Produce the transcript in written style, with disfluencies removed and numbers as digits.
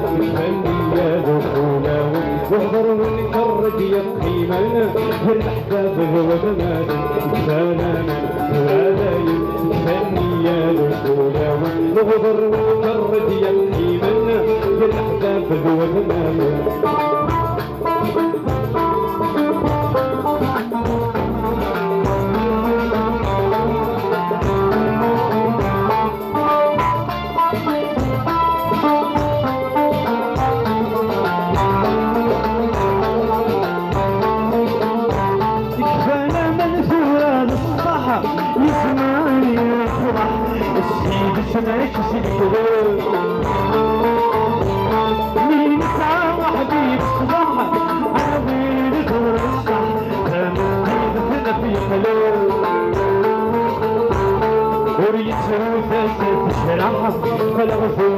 يتفني يا دخولا واحضر ونكرد يا قيمنا الأحباب الوغمان سلاما وعلايا يتفني يا دخولا واحضر ونكرد يا قيمنا الأحباب الوغمان يسمعني يفرح السيد سمعك سيد مين ساعة وحبيب صباح عبيد ترشح تنقيد في قلوب وريت وثاسة تشرح فالغفور